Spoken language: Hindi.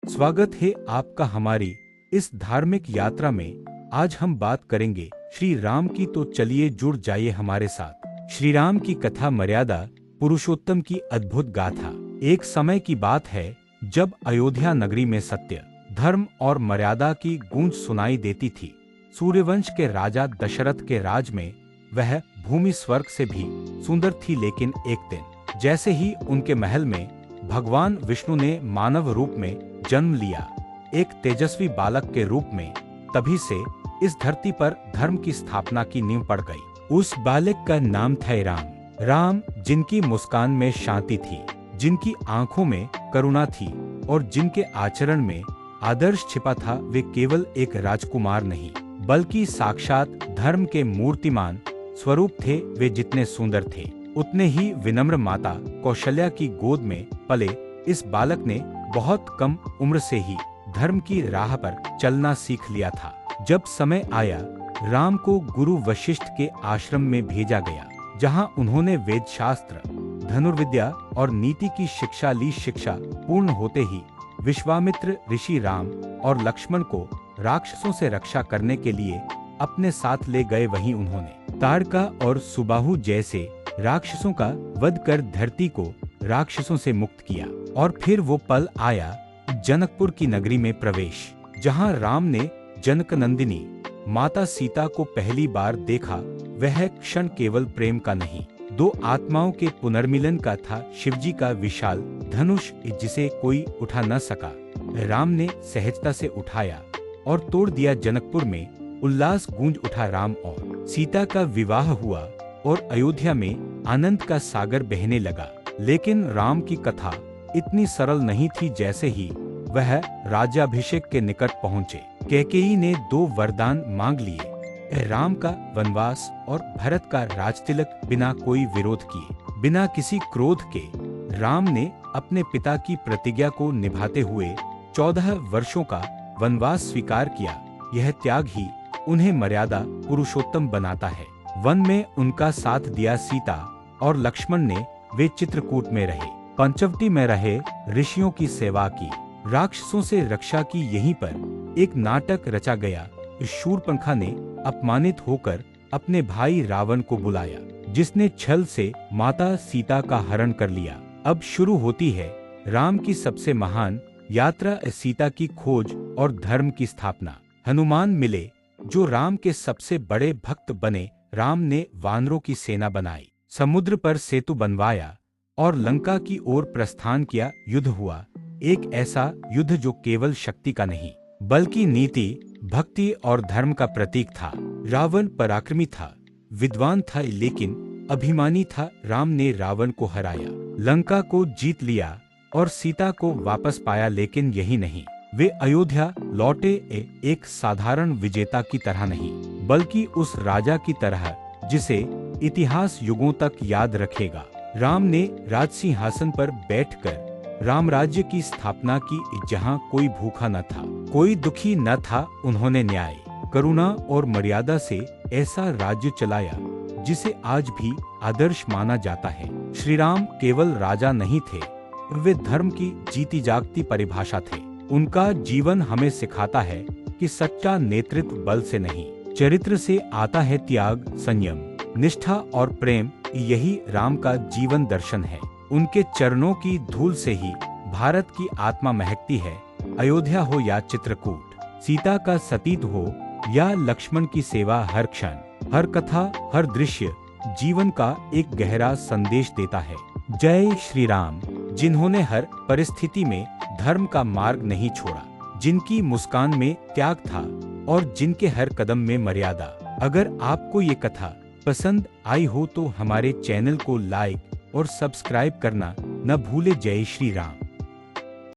स्वागत है आपका हमारी इस धार्मिक यात्रा में। आज हम बात करेंगे श्री राम की, तो चलिए जुड़ जाइए हमारे साथ। श्री राम की कथा, मर्यादा पुरुषोत्तम की अद्भुत गाथा। एक समय की बात है जब अयोध्या नगरी में सत्य, धर्म और मर्यादा की गूंज सुनाई देती थी। सूर्यवंश के राजा दशरथ के राज में वह भूमि स्वर्ग से भी सुंदर थी, लेकिन एक दिन जैसे ही उनके महल में भगवान विष्णु ने मानव रूप में जन्म लिया, एक तेजस्वी बालक के रूप में, तभी से इस धरती पर धर्म की स्थापना की नींव पड़ गई। उस बालक का नाम था राम। राम जिनकी मुस्कान में शांति थी, जिनकी आंखों में करुणा थी और जिनके आचरण में आदर्श छिपा था। वे केवल एक राजकुमार नहीं, बल्कि साक्षात धर्म के मूर्तिमान स्वरूप थे। वे जितने सुंदर थे, उतने ही विनम्र। माता कौशल्या की गोद में पले इस बालक ने बहुत कम उम्र से ही धर्म की राह पर चलना सीख लिया था। जब समय आया, राम को गुरु वशिष्ठ के आश्रम में भेजा गया, जहां उन्होंने वेद शास्त्र, धनुर्विद्या और नीति की शिक्षा ली। शिक्षा पूर्ण होते ही विश्वामित्र ऋषि राम और लक्ष्मण को राक्षसों से रक्षा करने के लिए अपने साथ ले गए। वहीं उन्होंने ताड़का और सुबाहु जैसे राक्षसों का वध कर धरती को राक्षसों से मुक्त किया। और फिर वो पल आया, जनकपुर की नगरी में प्रवेश, जहां राम ने जनकनंदिनी माता सीता को पहली बार देखा। वह क्षण केवल प्रेम का नहीं, दो आत्माओं के पुनर्मिलन का था। शिवजी का विशाल धनुष, जिसे कोई उठा न सका, राम ने सहजता से उठाया और तोड़ दिया। जनकपुर में उल्लास गूंज उठा। राम और सीता का विवाह हुआ और अयोध्या में आनंद का सागर बहने लगा। लेकिन राम की कथा इतनी सरल नहीं थी। जैसे ही वह राज्याभिषेक के निकट पहुँचे, कैकेयी ने दो वरदान मांग लिए, राम का वनवास और भरत का राजतिलक। बिना कोई विरोध किए, बिना किसी क्रोध के, राम ने अपने पिता की प्रतिज्ञा को निभाते हुए 14 वर्षों का वनवास स्वीकार किया। यह त्याग ही उन्हें मर्यादा पुरुषोत्तम बनाता है। वन में उनका साथ दिया सीता और लक्ष्मण ने। वे चित्रकूट में रहे, पंचवटी में रहे, ऋषियों की सेवा की, राक्षसों से रक्षा की। यहीं पर एक नाटक रचा गया। शूर्पणखा ने अपमानित होकर अपने भाई रावण को बुलाया, जिसने छल से माता सीता का हरण कर लिया। अब शुरू होती है राम की सबसे महान यात्रा, सीता की खोज और धर्म की स्थापना। हनुमान मिले, जो राम के सबसे बड़े भक्त बने। राम ने वानरों की सेना बनाई, समुद्र पर सेतु बनवाया और लंका की ओर प्रस्थान किया। युद्ध हुआ, एक ऐसा युद्ध जो केवल शक्ति का नहीं, बल्कि नीति, भक्ति और धर्म का प्रतीक था। रावण पराक्रमी था, विद्वान था, लेकिन अभिमानी था। राम ने रावण को हराया, लंका को जीत लिया और सीता को वापस पाया। लेकिन यही नहीं, वे अयोध्या लौटे एक साधारण विजेता की तरह नहीं, बल्कि उस राजा की तरह जिसे इतिहास युगों तक याद रखेगा। राम ने राजसिंहासन पर बैठकर रामराज्य की स्थापना की, जहां कोई भूखा न था, कोई दुखी न था। उन्होंने न्याय, करुणा और मर्यादा से ऐसा राज्य चलाया जिसे आज भी आदर्श माना जाता है। श्री राम केवल राजा नहीं थे, वे धर्म की जीती जागती परिभाषा थे। उनका जीवन हमें सिखाता है कि सच्चा नेतृत्व बल से नहीं, चरित्र से आता है। त्याग, संयम, निष्ठा और प्रेम, यही राम का जीवन दर्शन है। उनके चरणों की धूल से ही भारत की आत्मा महकती है। अयोध्या हो या चित्रकूट, सीता का सतीत्व हो या लक्ष्मण की सेवा, हर क्षण, हर कथा, हर दृश्य जीवन का एक गहरा संदेश देता है। जय श्री राम, जिन्होंने हर परिस्थिति में धर्म का मार्ग नहीं छोड़ा, जिनकी मुस्कान में त्याग था और जिनके हर कदम में मर्यादा। अगर आपको ये कथा पसंद आई हो तो हमारे चैनल को लाइक और सब्सक्राइब करना न भूले। जय श्री राम।